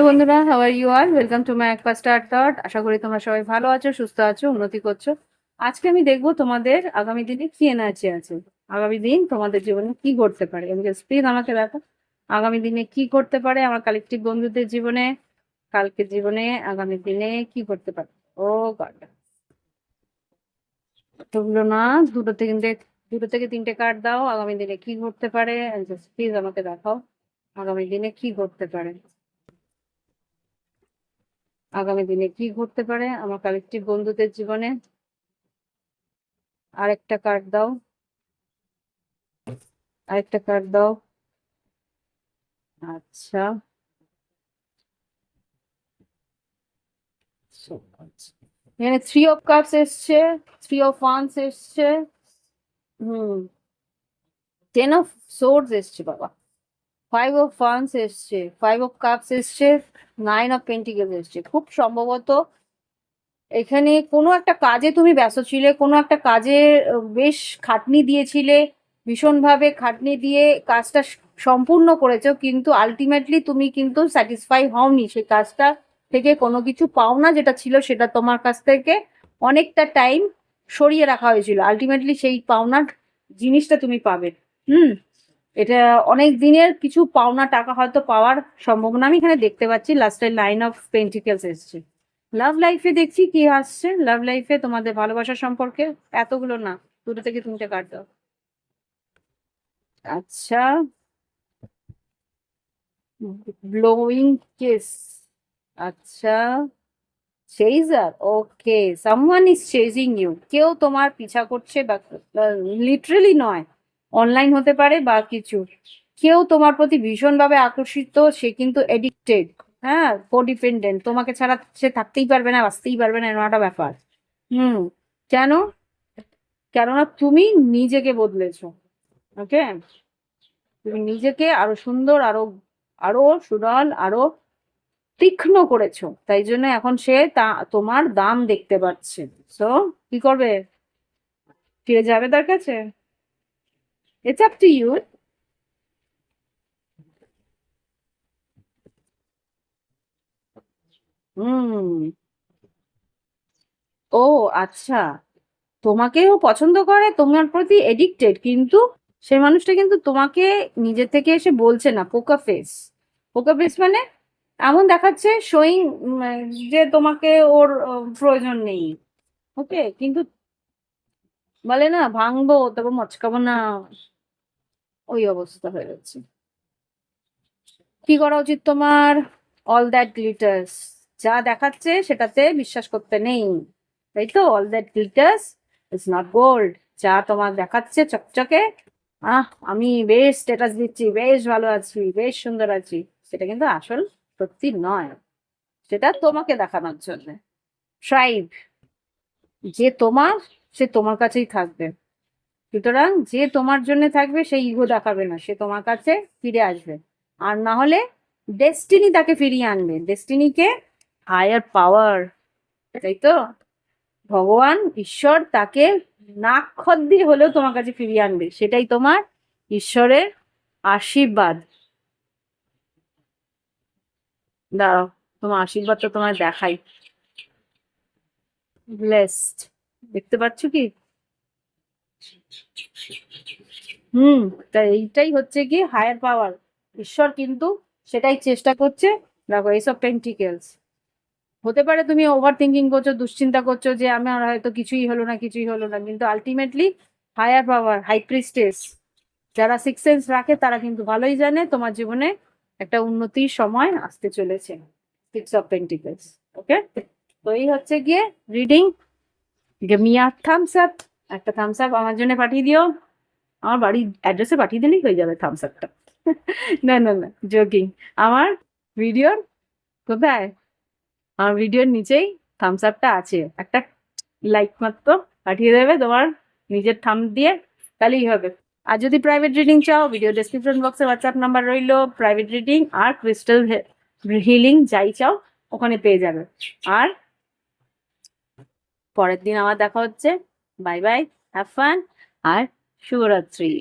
বন্ধুরা, how are you all? Welcome to my একপা star thought. আশা করি তোমরা সবাই ভালো আছো, সুস্থ আছো, উন্নতি করছো। আজকে আমি দেখবো তোমাদের আগামী দিনে কি এনার্জি আছে, আগামী দিন তোমাদের জীবনে কি ঘটতে পারে। প্লিজ আমাকে দেখো আগামী দিনে কি ঘটতে পারে আমার কালেকটিভ বন্ধুদের জীবনে, কালকের জীবনে, আগামী দিনে কি ঘটতে পারে। ও গড, এতগুলো না, দুটো থেকে তিনটে কার্ড দাও। আগামী দিনে কি ঘটতে পারে প্লিজ আমাকে দেখাও, আগামী দিনে কি ঘটতে পারে, আগামী দিনে কি ঘটতে পারে আমার কালেকটিভ বন্ধুদের জীবনে। আরেকটা কার্ড দাও, আরেকটা কার্ড দাও। আচ্ছা, এখানে থ্রি অফ কাপস এসছে, থ্রি অফ ওয়ান্স এসছে, হুম, টেন অফ সোর্ডস এসছে বাবা, ফাইভ অফ ওয়ান্স এসছে, ফাইভ অফ কাপস এসছে, নাইন অফ পেন্টিকেলস এসছে। খুব সম্ভবত এখানে কোনো একটা কাজে তুমি ব্যস্ত ছিলে, কোনো একটা কাজে বেশ খাটনি দিয়েছিলে, ভীষণভাবে খাটনি দিয়ে কাজটা সম্পূর্ণ করেছো, কিন্তু আলটিমেটলি তুমি কিন্তু স্যাটিসফাই হওনি সেই কাজটা থেকে, কোনো কিছু পাও না যেটা ছিল সেটা তোমার কাছ থেকে অনেকটা টাইম সরিয়ে রাখা হয়েছিল। আলটিমেটলি সেই পাওনার জিনিসটা তুমি পাবে। হুম, এটা অনেক দিনের কিছু পাওনা টাকা হয়তো পাওয়ার সম্ভাবনা আমি এখানে দেখতে পাচ্ছি। লাস্টের লাইন অফ পেন্টিকেলস এসছে। লাভ লাইফে দেখছি কি আসছে, লাভ লাইফে তোমাদের ভালোবাসার সম্পর্কে। এতগুলো না, দুটো থেকে তিনটে কার্ড দাও। আচ্ছা, ব্লোয়িং কিস, আচ্ছা, chaser, okay, someone is chasing you. কেউ তোমার পিছা করছে, বা লিটারেলি নয়, অনলাইন হতে পারে বা কিছু। কেউ তোমার প্রতি ভীষণভাবে আকর্ষিত, সে কিন্তু এডিক্টেড, হ্যাঁ, কোডিপেন্ডেন্ট, তোমাকে ছাড়া সে থাকতেই পারবে না, বাঁচতেই পারবে না, এমন একটা ব্যাপার। হুম, কেন? কেননা তুমি নিজেকে বদলেছো। ওকে, তুমি নিজেকে আরো সুন্দর, আরো আরো সুডল, আরো তীক্ষ্ণ করেছো, তাই জন্য এখন সে তোমার দাম দেখতে পাচ্ছে। সো কি করবে? ফিরে যাবে তার কাছে? It's up to you. হুম, ও আচ্ছা, তোমাকেও পছন্দ করে, তোমার প্রতি এডিক্টেড, কিন্তু সেই মানুষটা কিন্তু তোমাকে নিজে থেকে এসে বলছে না। পোকার ফেস, পোকার ফেস মানে এমন দেখাচ্ছে শোয়িং যে তোমাকে ওর প্রয়োজন নেই। ওকে, কিন্তু বলে না, ভাঙবো তবে মচকাবো না, ওই অবস্থা হয়ে যাচ্ছে। কি করা উচিত তোমার? অল দ্যাট গ্লিটার্স, যা দেখাচ্ছে সেটাতে বিশ্বাস করতে নেই, তাই তো? All that glitters is not gold. যা তোমার দেখাচ্ছে চকচকে, আমি বেশ স্ট্যাটাস দিচ্ছি, বেশ ভালো আছি, বেশ সুন্দর আছি, সেটা কিন্তু আসল সত্যি নয়, সেটা তোমাকে দেখানোর জন্য। ট্রাইব, যে তোমার, সে তোমার কাছেই থাকবে। সুতরাং যে তোমার জন্য থাকবে সে ইগো দেখাবে না, সে তোমার কাছে ফিরে আসবে। আর না হলে ডেস্টিনি তাকে ফিরিয়ে আনবে। ডেস্টিনিকে হায়ার পাওয়ার, তাই তো, ভগবান ঈশ্বর তাকে নাক্ষর দিয়ে হলেও তোমার কাছে ফিরিয়ে আনবে, সেটাই তোমার ঈশ্বরের আশীর্বাদ। দাঁড়াও, তোমার আশীর্বাদটা তোমার দেখাই। ব্লেসড, দেখতে পাচ্ছ কি? হুম, তা এইটাই হচ্ছে কি হায়ার পাওয়ার, ঈশ্বর কিন্তু সেটাই চেষ্টা করছে। দেখো, এইসব পেন্টিকেলস, হতে পারে তুমি ওভার থিঙ্কিং করছো, দুশ্চিন্তা করছো যে আমার হয়তো কিছুই হলো না, কিছুই হলো না, কিন্তু আলটিমেটলি হায়ার পাওয়ার, হাই প্রিস্টেস, যারা সিক্স সেন্স রাখে তারা কিন্তু ভালোই জানে তোমার জীবনে একটা উন্নতির সময় আসতে চলেছে। Six of pentacles. ওকে, তো এই হচ্ছে গিয়ে রিডিং। মিয়া থামস আপ, একটা থামস আপ আমার জন্য পাঠিয়ে দিও। আমার বাড়ির অ্যাড্রেসে পাঠিয়ে দিলেই হয়ে যাবে থামস আপটা। না না না, জোকিং। আমার ভিডিওর কোথায়? আমার ভিডিওর নিচেই থামস আপটা আছে, একটা লাইক মাত্র পাঠিয়ে দেবে তোমার নিজের থাম দিয়ে, তাহলেই হবে। আর যদি প্রাইভেট রিডিং চাও, ভিডিও ডেসক্রিপশন বক্সে হোয়াটসঅ্যাপ নাম্বার রইলো, প্রাইভেট রিডিং আর ক্রিস্টাল হিলিং যাই চাও ওখানে পেয়ে যাবে। আর পরের দিন আমার দেখা হচ্ছে। বাই বাই, হ্যাভ ফান, আর শুভরাত্রি।